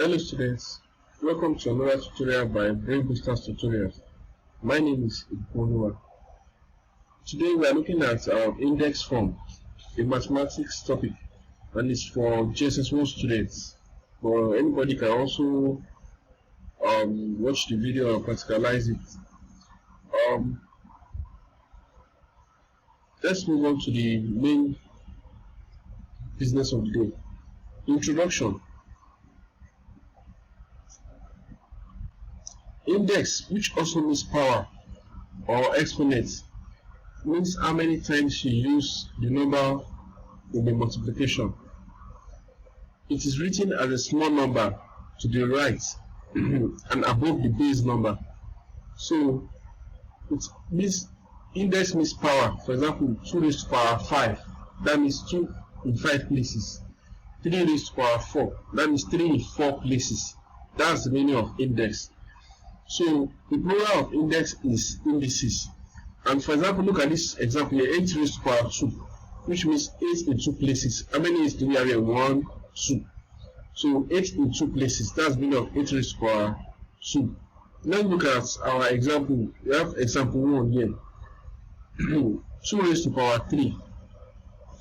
Hello students, welcome to another tutorial by Brain Boosters Tutorials. My name is Ikonua. Today we are looking at our index form, a mathematics topic, and it's for JSS1 students. But anybody can also watch the video and practicalize it. Let's move on to the main business of the day. Introduction. Index, which also means power or exponent, means how many times you use the number in the multiplication. It is written as a small number to the right and above the base number. So it means index means power. For example, 2 raised to power 5, that means 2 in 5 places. 3 raised to power 4, that means 3 in 4 places. That's the meaning of index. So the plural of index is indices. And for example, look at this example here, 8 raised to power 2, which means 8 in 2 places. How many is do we have here? 1, 2. So 8 in 2 places, that's the meaning of 8 raised to power 2. Let's look at our example. We have example 1 here. 2 raised to power 3.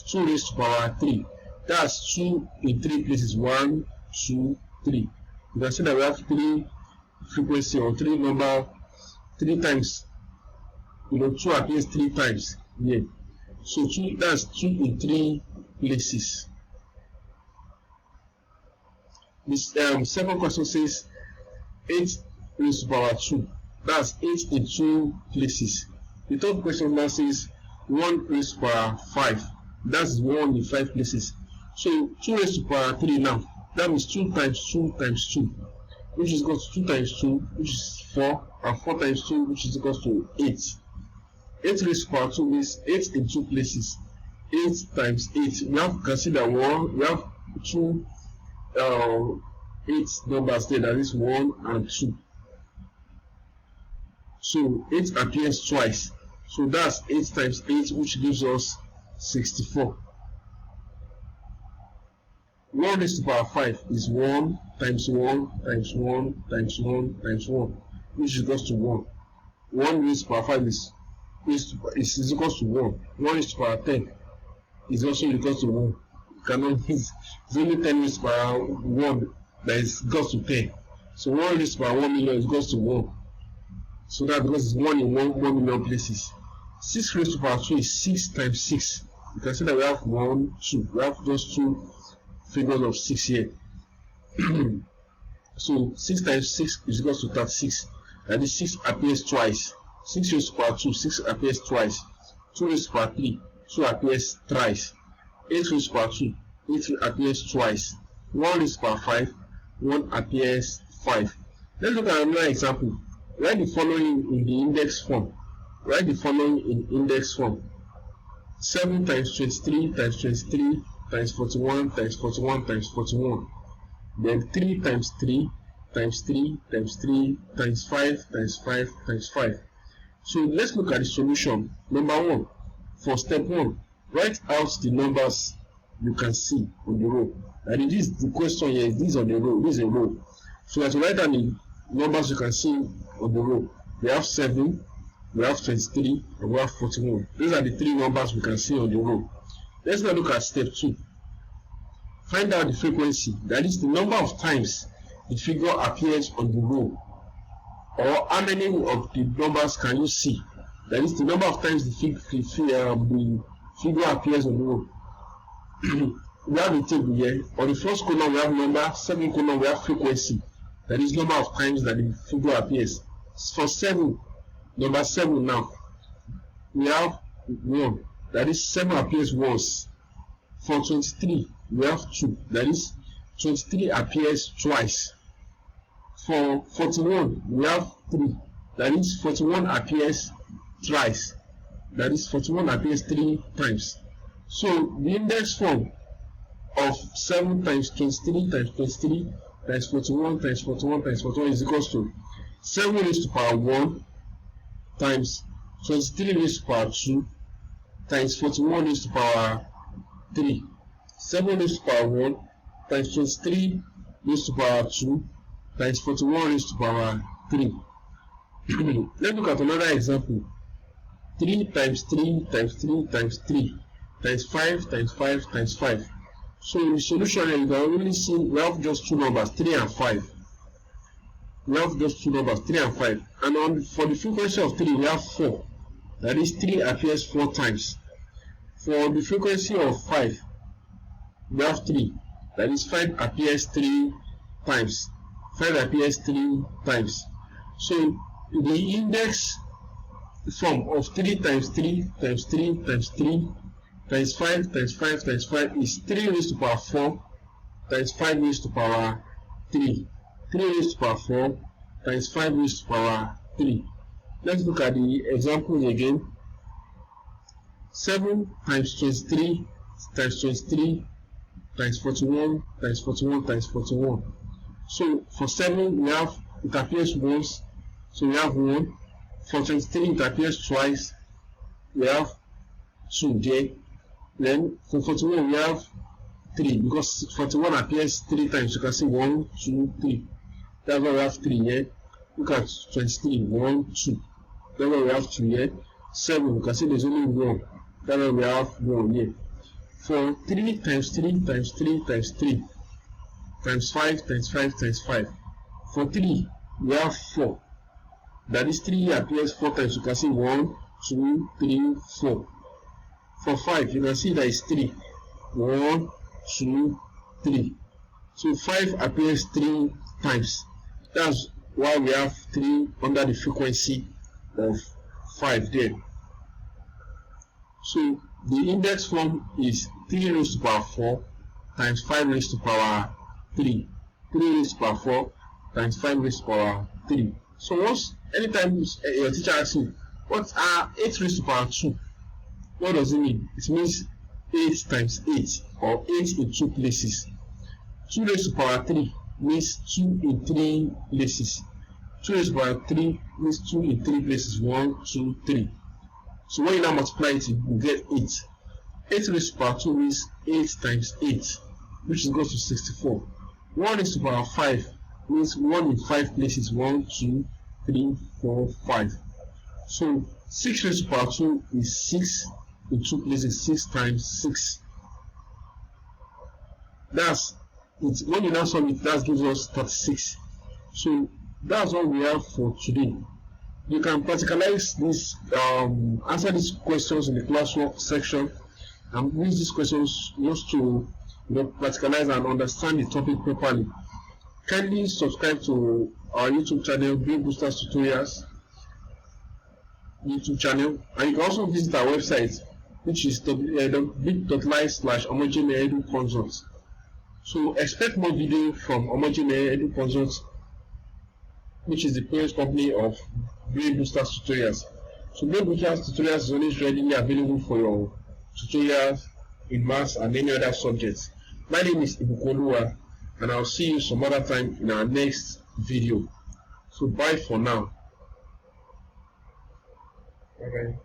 2 raised to power 3. That's 2 in 3 places. 1, 2, 3. You can see that we have 3 frequency or 3 number 3 times. 2 appears 3 times here. So 2, that's 2 in 3 places. This second question says 8 raised to power 2. That's 8 in 2 places. The third question now says 1 raised to power 5. That's 1 in 5 places. So 2 raised to power 3 now. That means 2 times 2 times 2, which is equal to 2 times 2, which is 4, and 4 times 2, which is equal to 8. 8 raised to power 2 means 8 in 2 places. 8 times 8. We have consider 1. We have 2 8 numbers there, that is 1 and 2. So 8 appears twice. So that's 8 times 8, which gives us 64. 1 raised to power 5 is 1 times 1 times 1 times 1 times 1, which is equal to 1. 1 raised to power 5 is equal to 1. 1 raised to power 10 is also equal to 1. You cannot use, it's only 10 raised to power 1 that is equal to 10. So 1 raised to power 1 million is equal to 1. So that because it's 1 in 1 million places. 6 raised to power 2 is 6 times 6. You can see that we have 1, 2. We have just 2 figures of 6 here. So 6 times 6 is equal to 36. And this 6 appears twice. 6 raised to power 2, 6 appears twice. 2 raised to power 3, 2 appears thrice. 8 raised to power 2, 8 appears twice. 1 raised to power 5, 1 appears 5. Let's look at another example. Write the following in the index form. Write the following in index form. 7 times 23 times 23 times 41 times 41 times 41. Then 3 times 3 times 3 times 3 times 5 times 5 times 5. So let's look at the solution. Number 1. For step 1, write out the numbers you can see on the row. And this the question here is this on the row. This is a row. So as you write down the numbers you can see on the row, we have 7, we have 23, and we have 41. These are the 3 numbers we can see on the row. Let's now look at step 2. Find out the frequency, that is the number of times the figure appears on the row, or how many of the numbers can you see, that is the number of times the figure appears on the row. We have a table here. On the first column we have number, second column we have frequency, that is number of times that the figure appears. For 7, number 7 now, we have 1, that is 7 appears once. For 23, we have 2, that is 23 appears twice. For 41, we have 3, that is 41 appears thrice, that is 41 appears 3 times. So the index form of 7 times 23 times 23 times 41 times 41 times 41 is equal to 7 raised to power 1 times 23 raised to power 2 times 41 raised to power 3. 7 raised to power 1 times 23 raised to power 2 times 41 raised to power 3. Let's look at another example. 3 times 3 times 3 times 3 times 5 times 5 times 5. So in the solution, you can only see we have just two numbers, 3 and 5. We have just two numbers, 3 and 5. And for the frequency of 3, we have 4. That is, 3 appears 4 times. For the frequency of 5, we have 3. That is, 5 appears 3 times. 5 appears 3 times. So the index form of 3 times 3 times 3 times 3 times 5 times 5 times 5 is 3 raised to power 4 times 5 raised to power 3. 3 raised to power 4 times 5 raised to power 3. Let's look at the examples again. 7 times 23 times 23 times 41 times 41 times 41. So for 7 we have, it appears once, so we have 1. For 23 it appears twice, we have 2 there. Then for 41 we have 3, because 41 appears 3 times. You can see 1, 2, 3. That's why we have 3 here. Look at 23, 1, 2. That's why we have 2 here. 7, you can see there's only 1. That's why we have 1 here. For 3 times 3 times 3 times 3 times 5 times 5 times 5. For 3 we have 4. That is, 3 appears 4 times. You can see 1, 2, 3, 4. For 5, you can see that is 3. 1, 2, 3. So 5 appears 3 times. That's why we have 3 under the frequency of 5 there. So the index form is 3 raised to power 4 times 5 raised to power 3. 3 raised to power 4 times 5 raised to power 3. So anytime your teacher asks you, what are 8 raised to power 2? What does it mean? It means 8 times 8, or 8 in 2 places. 2 raised to power 3 means 2 in 3 places. 2 raised to power 3 means 2 in 3 places. 1, 2, 3. So when you now multiply it, you get 8. 8 raised to power 2 means 8 times 8, which goes to 64. 1 raised to power 5 means 1 in 5 places. 1, 2, 3, 4, 5. So 6 raised to power 2 is 6 in 2 places. 6 times 6. That's it. When you now solve it, that gives us 36. So that's all we have for today. You can practicalize this, answer these questions in the classwork section, and use these questions just to practicalize and understand the topic properly. Kindly subscribe to our YouTube channel, Brain Boosters Tutorials YouTube channel, and you can also visit our website, which is bit.ly/homogeneous So expect more video from Homogeneous Edu Consult, which is the parent company of Brain Boosters Tutorials. So Brain Boosters Tutorials is always readily available for your tutorials in maths and any other subjects. My name is Ibukolua, and I'll see you some other time in our next video. So bye for now. Bye bye.